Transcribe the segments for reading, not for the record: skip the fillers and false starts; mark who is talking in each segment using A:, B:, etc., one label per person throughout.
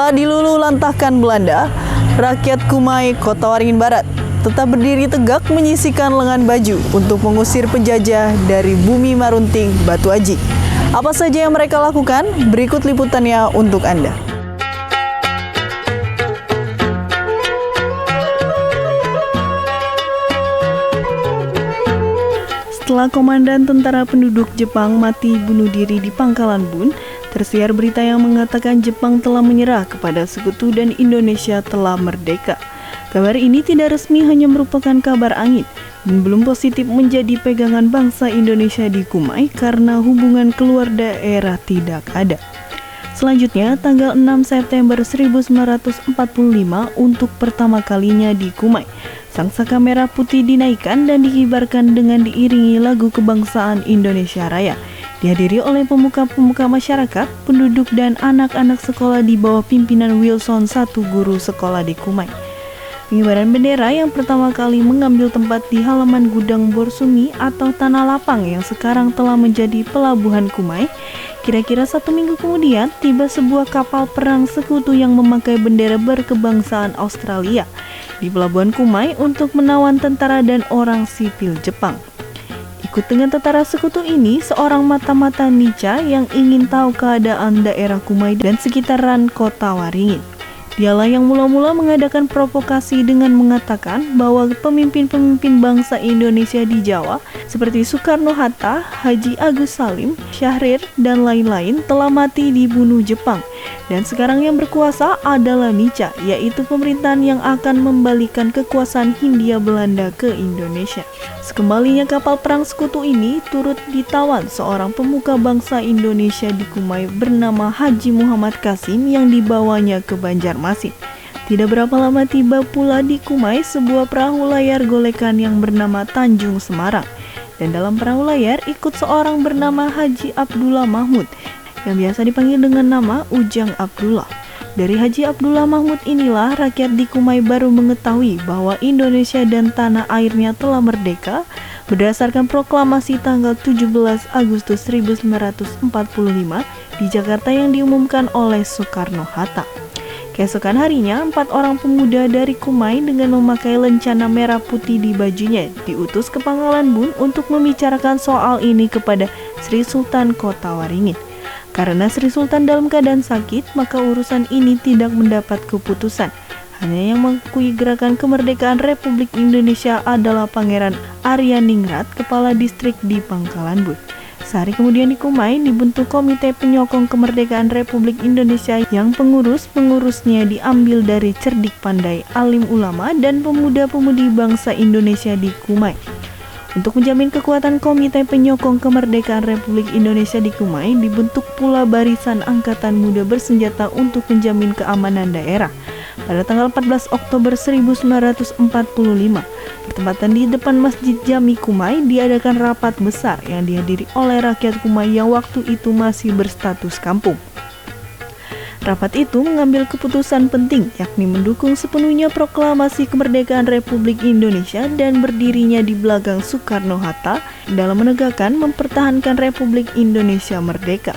A: Setelah diluluhlantahkan Belanda, rakyat Kumai, Kota Waringin Barat tetap berdiri tegak menyisikan lengan baju untuk mengusir penjajah dari bumi Marunting, Batu Aji. Apa saja yang mereka lakukan? Berikut liputannya untuk Anda. Setelah Komandan Tentara Penduduk Jepang mati bunuh diri di Pangkalan Bun, tersiar berita yang mengatakan Jepang telah menyerah kepada sekutu dan Indonesia telah merdeka. Kabar ini tidak resmi, hanya merupakan kabar angin dan belum positif menjadi pegangan bangsa Indonesia di Kumai karena hubungan keluar daerah tidak ada. Selanjutnya, tanggal 6 September 1945 untuk pertama kalinya di Kumai, sangsaka merah putih dinaikkan dan dikibarkan dengan diiringi lagu kebangsaan Indonesia Raya. Dihadiri oleh pemuka-pemuka masyarakat, penduduk dan anak-anak sekolah di bawah pimpinan Wilson, satu guru sekolah di Kumai. Pengibaran bendera yang pertama kali mengambil tempat di halaman gudang Borsumi atau Tanah Lapang yang sekarang telah menjadi pelabuhan Kumai. Kira-kira 1 minggu kemudian, tiba sebuah kapal perang sekutu yang memakai bendera berkebangsaan Australia di pelabuhan Kumai untuk menawan tentara dan orang sipil Jepang. Ikut dengan tentara sekutu ini, seorang mata-mata Nica yang ingin tahu keadaan daerah Kumai dan sekitaran Kota Waringin. Dialah yang mula-mula mengadakan provokasi dengan mengatakan bahwa pemimpin-pemimpin bangsa Indonesia di Jawa seperti Soekarno-Hatta, Haji Agus Salim, Syahrir, dan lain-lain telah mati dibunuh Jepang. Dan sekarang yang berkuasa adalah Nica, yaitu pemerintahan yang akan membalikan kekuasaan Hindia Belanda ke Indonesia. Sekembalinya kapal perang sekutu ini turut ditawan seorang pemuka bangsa Indonesia di Kumai bernama Haji Muhammad Qasim yang dibawanya ke Banjarmasin. Tidak berapa lama tiba pula di Kumai sebuah perahu layar golekan yang bernama Tanjung Semarang. Dan dalam perahu layar ikut seorang bernama Haji Abdullah Mahmud yang biasa dipanggil dengan nama Ujang Abdullah. Dari Haji Abdullah Mahmud inilah rakyat di Kumai baru mengetahui bahwa Indonesia dan tanah airnya telah merdeka berdasarkan proklamasi tanggal 17 Agustus 1945 di Jakarta yang diumumkan oleh Soekarno-Hatta. Keesokan harinya, 4 orang pemuda dari Kumai dengan memakai lencana merah putih di bajunya diutus ke Pangkalan Bun untuk membicarakan soal ini kepada Sri Sultan Kota Waringin. Karena Sri Sultan dalam keadaan sakit, maka urusan ini tidak mendapat keputusan. Hanya yang mengakui gerakan kemerdekaan Republik Indonesia adalah Pangeran Arya Ningrat, kepala distrik di Pangkalan Bun. Sehari kemudian di Kumai dibentuk Komite Penyokong Kemerdekaan Republik Indonesia yang pengurus-pengurusnya diambil dari cerdik pandai, alim ulama, dan pemuda-pemudi bangsa Indonesia di Kumai. Untuk menjamin kekuatan Komite Penyokong Kemerdekaan Republik Indonesia di Kumai, dibentuk pula Barisan Angkatan Muda Bersenjata untuk menjamin keamanan daerah. Pada tanggal 14 Oktober 1945, bertempatan di depan Masjid Jami Kumai, diadakan rapat besar yang dihadiri oleh rakyat Kumai yang waktu itu masih berstatus kampung. Rapat itu mengambil keputusan penting, yakni mendukung sepenuhnya proklamasi kemerdekaan Republik Indonesia dan berdirinya di belakang Soekarno-Hatta dalam menegakkan mempertahankan Republik Indonesia merdeka.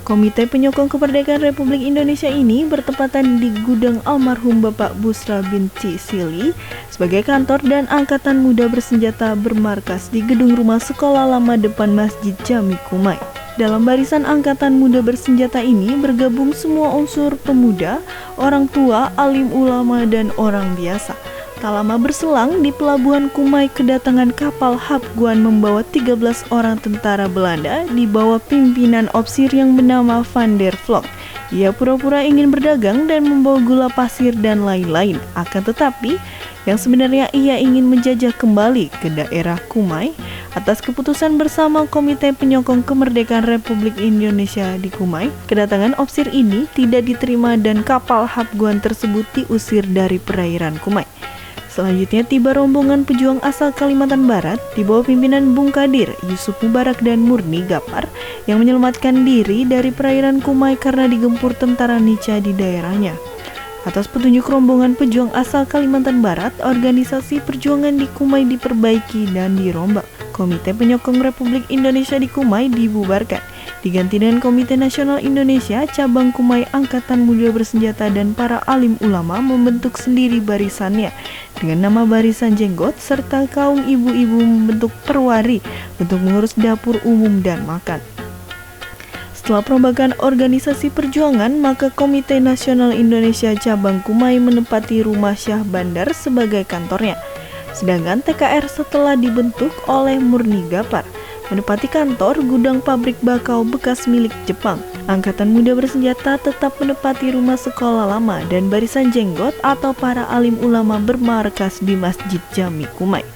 A: Komite Penyokong Kemerdekaan Republik Indonesia ini bertempatan di gudang almarhum Bapak Busra bin Cisili sebagai kantor dan Angkatan Muda Bersenjata bermarkas di gedung rumah sekolah lama depan Masjid Jami Kumai. Dalam barisan Angkatan Muda Bersenjata ini bergabung semua unsur pemuda, orang tua, alim ulama, dan orang biasa. Tak lama berselang, di pelabuhan Kumai kedatangan kapal Hapguan membawa 13 orang tentara Belanda di bawah pimpinan opsir yang bernama Van der Vlok. Ia pura-pura ingin berdagang dan membawa gula pasir dan lain-lain. Akan tetapi, yang sebenarnya ia ingin menjajah kembali ke daerah Kumai. Atas keputusan bersama Komite Penyokong Kemerdekaan Republik Indonesia di Kumai, kedatangan opsir ini tidak diterima dan kapal Hapguan tersebut diusir dari perairan Kumai. Selanjutnya tiba rombongan pejuang asal Kalimantan Barat di bawah pimpinan Bung Kadir, Yusuf Mubarak, dan Murni Gapar yang menyelamatkan diri dari perairan Kumai karena digempur tentara Nica di daerahnya. Atas petunjuk rombongan pejuang asal Kalimantan Barat, organisasi perjuangan di Kumai diperbaiki dan dirombak. Komite Penyokong Republik Indonesia di Kumai dibubarkan, diganti dengan Komite Nasional Indonesia Cabang Kumai Angkatan Muda Bersenjata dan para alim ulama membentuk sendiri barisannya dengan nama Barisan Jenggot, serta kaum ibu-ibu membentuk perwari untuk mengurus dapur umum dan makan. Setelah perombakan organisasi perjuangan, maka Komite Nasional Indonesia Cabang Kumai menempati Rumah Syah Bandar sebagai kantornya. Sedangkan TKR setelah dibentuk oleh Murni Gapar menempati kantor gudang pabrik bakau bekas milik Jepang. Angkatan Muda Bersenjata tetap menempati rumah sekolah lama dan Barisan Jenggot atau para alim ulama bermarkas di Masjid Jami Kumai.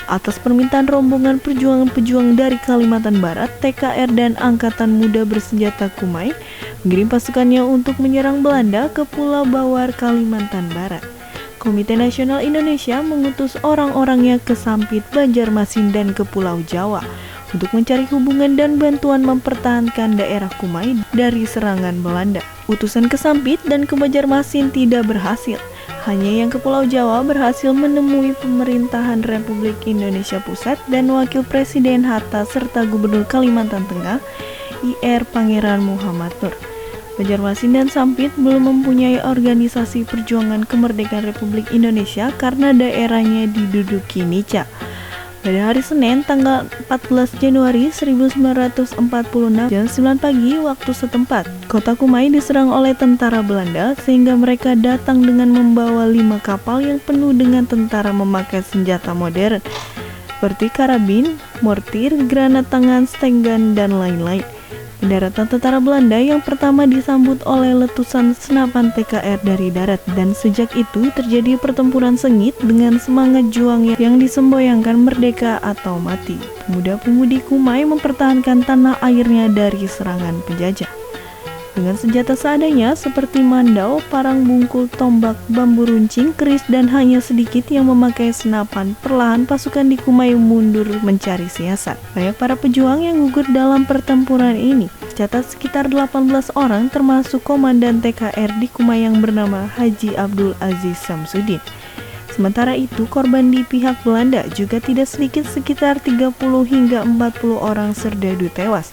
A: Atas permintaan rombongan perjuangan-pejuang dari Kalimantan Barat, TKR dan Angkatan Muda Bersenjata Kumai mengirim pasukannya untuk menyerang Belanda ke Pulau Bawar, Kalimantan Barat. Komite Nasional Indonesia mengutus orang-orangnya ke Sampit, Banjarmasin, dan ke Pulau Jawa untuk mencari hubungan dan bantuan mempertahankan daerah Kumai dari serangan Belanda. Utusan ke Sampit dan ke Banjarmasin tidak berhasil. Hanya yang ke Pulau Jawa berhasil menemui pemerintahan Republik Indonesia Pusat dan Wakil Presiden Hatta serta Gubernur Kalimantan Tengah IR Pangeran Muhammad Nur. Banjarmasin dan Sampit belum mempunyai organisasi perjuangan kemerdekaan Republik Indonesia karena daerahnya diduduki Nica. Pada hari Senin tanggal 14 Januari 1946 jam 9 pagi waktu setempat, kota Kumai diserang oleh tentara Belanda sehingga mereka datang dengan membawa 5 kapal yang penuh dengan tentara memakai senjata modern seperti karabin, mortir, granat tangan, stun gun, dan lain-lain. Pendaratan tentara Belanda yang pertama disambut oleh letusan senapan TKR dari darat, dan sejak itu terjadi pertempuran sengit dengan semangat juang yang disemboyangkan merdeka atau mati. Pemuda-pemudi Kumai mempertahankan tanah airnya dari serangan penjajah dengan senjata seadanya seperti mandau, parang bungkul, tombak, bambu runcing, keris, dan hanya sedikit yang memakai senapan. Perlahan pasukan di Kumai mundur mencari siasat. Banyak para pejuang yang gugur dalam pertempuran ini. Tercatat sekitar 18 orang termasuk komandan TKR di Kumai yang bernama Haji Abdul Aziz Samsudin. Sementara itu, korban di pihak Belanda juga tidak sedikit, sekitar 30 hingga 40 orang serdadu tewas.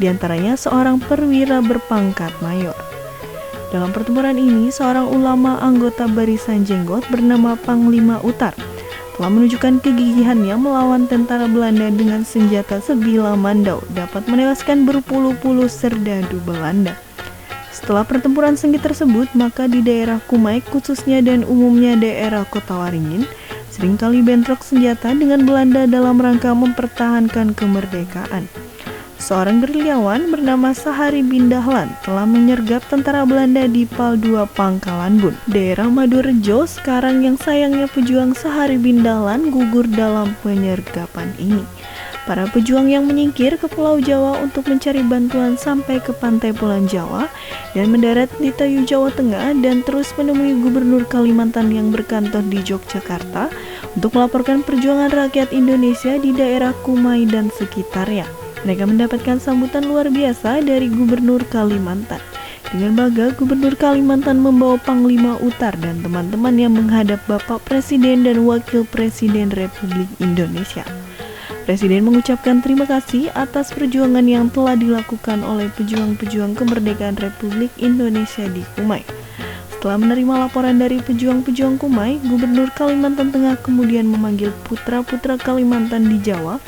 A: Di antaranya seorang perwira berpangkat mayor. Dalam pertempuran ini, seorang ulama anggota Barisan Jenggot bernama Panglima Utar telah menunjukkan kegigihannya melawan tentara Belanda dengan senjata sebilah mandau dapat menewaskan berpuluh-puluh serdadu Belanda. Setelah pertempuran sengit tersebut, maka di daerah Kumai khususnya dan umumnya daerah Kota Waringin seringkali bentrok senjata dengan Belanda dalam rangka mempertahankan kemerdekaan. Seorang gerilyawan bernama Sahari bin Dahlan telah menyergap tentara Belanda di Pal 2 Pangkalan Bun, daerah Madorejo sekarang, yang sayangnya pejuang Sahari bin Dahlan gugur dalam penyergapan ini. Para pejuang yang menyingkir ke Pulau Jawa untuk mencari bantuan sampai ke pantai Pulau Jawa dan mendarat di Tayu, Jawa Tengah, dan terus menemui Gubernur Kalimantan yang berkantor di Yogyakarta untuk melaporkan perjuangan rakyat Indonesia di daerah Kumai dan sekitarnya. Mereka mendapatkan sambutan luar biasa dari Gubernur Kalimantan. Dengan bangga, Gubernur Kalimantan membawa Panglima Utar dan teman-temannya menghadap Bapak Presiden dan Wakil Presiden Republik Indonesia. Presiden mengucapkan terima kasih atas perjuangan yang telah dilakukan oleh pejuang-pejuang kemerdekaan Republik Indonesia di Kumai. Setelah menerima laporan dari pejuang-pejuang Kumai, Gubernur Kalimantan Tengah kemudian memanggil putra-putra Kalimantan di Jawa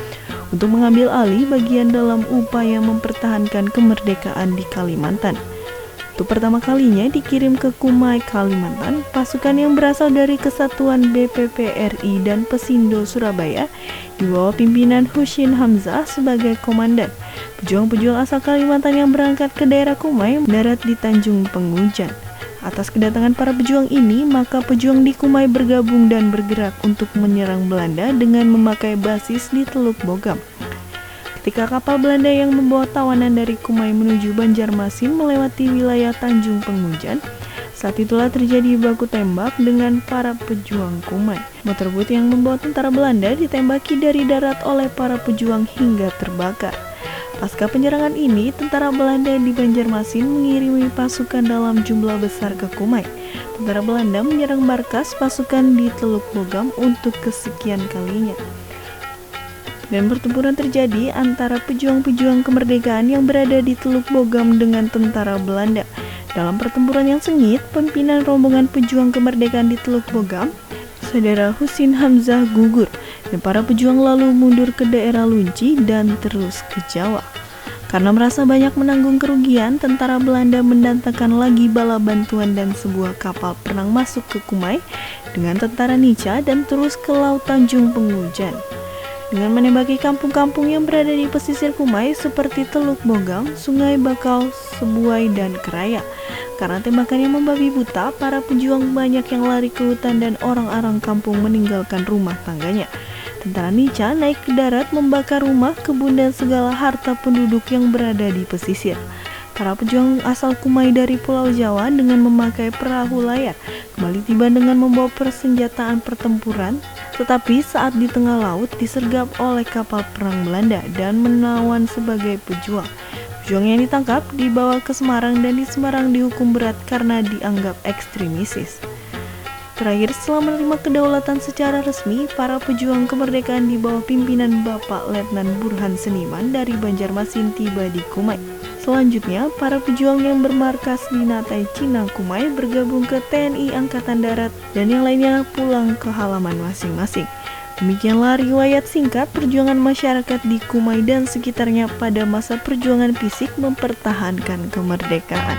A: untuk mengambil alih bagian dalam upaya mempertahankan kemerdekaan di Kalimantan. Untuk pertama kalinya dikirim ke Kumai, Kalimantan, pasukan yang berasal dari Kesatuan BPPRI dan Pesindo Surabaya di bawah pimpinan Husin Hamzah sebagai komandan. Pejuang-pejuang asal Kalimantan yang berangkat ke daerah Kumai mendarat di Tanjung Pengujan. Atas kedatangan para pejuang ini, maka pejuang di Kumai bergabung dan bergerak untuk menyerang Belanda dengan memakai basis di Teluk Bogam. Ketika kapal Belanda yang membawa tawanan dari Kumai menuju Banjarmasin melewati wilayah Tanjung Pengujan, saat itulah terjadi baku tembak dengan para pejuang Kumai. Motorboot yang membawa tentara Belanda ditembaki dari darat oleh para pejuang hingga terbakar. Pasca penyerangan ini, tentara Belanda di Banjarmasin mengirimi pasukan dalam jumlah besar ke Kumai. Tentara Belanda menyerang markas pasukan di Teluk Bogam untuk kesekian kalinya. dan pertempuran terjadi antara pejuang-pejuang kemerdekaan yang berada di Teluk Bogam dengan tentara Belanda. Dalam pertempuran yang sengit, pimpinan rombongan pejuang kemerdekaan di Teluk Bogam, Saudara Husin Hamzah, gugur, dan para pejuang lalu mundur ke daerah Lunci dan terus ke Jawa. Karena merasa banyak menanggung kerugian, tentara Belanda mendatangkan lagi bala bantuan dan sebuah kapal perang masuk ke Kumai dengan tentara Nica dan terus ke Laut Tanjung Pengujan. Dengan menembaki kampung-kampung yang berada di pesisir Kumai seperti Teluk Bogam, Sungai Bakau, Sebuai, dan Keraya. Karena tembakannya membabi buta, para pejuang banyak yang lari ke hutan dan orang-orang kampung meninggalkan rumah tangganya. Tentara Nica naik ke darat membakar rumah, kebun, dan segala harta penduduk yang berada di pesisir. Para pejuang asal Kumai dari Pulau Jawa dengan memakai perahu layar kembali tiba dengan membawa persenjataan pertempuran, tetapi saat di tengah laut disergap oleh kapal perang Belanda dan menawan sebagai pejuang. Pejuang yang ditangkap dibawa ke Semarang dan di Semarang dihukum berat karena dianggap ekstremisis. Terakhir, setelah menerima kedaulatan secara resmi, para pejuang kemerdekaan di bawah pimpinan Bapak Letnan Burhan Seniman dari Banjarmasin tiba di Kumai. Selanjutnya, para pejuang yang bermarkas di Natai, Cina, Kumai bergabung ke TNI Angkatan Darat dan yang lainnya pulang ke halaman masing-masing. Demikianlah riwayat singkat perjuangan masyarakat di Kumai dan sekitarnya pada masa perjuangan fisik mempertahankan kemerdekaan.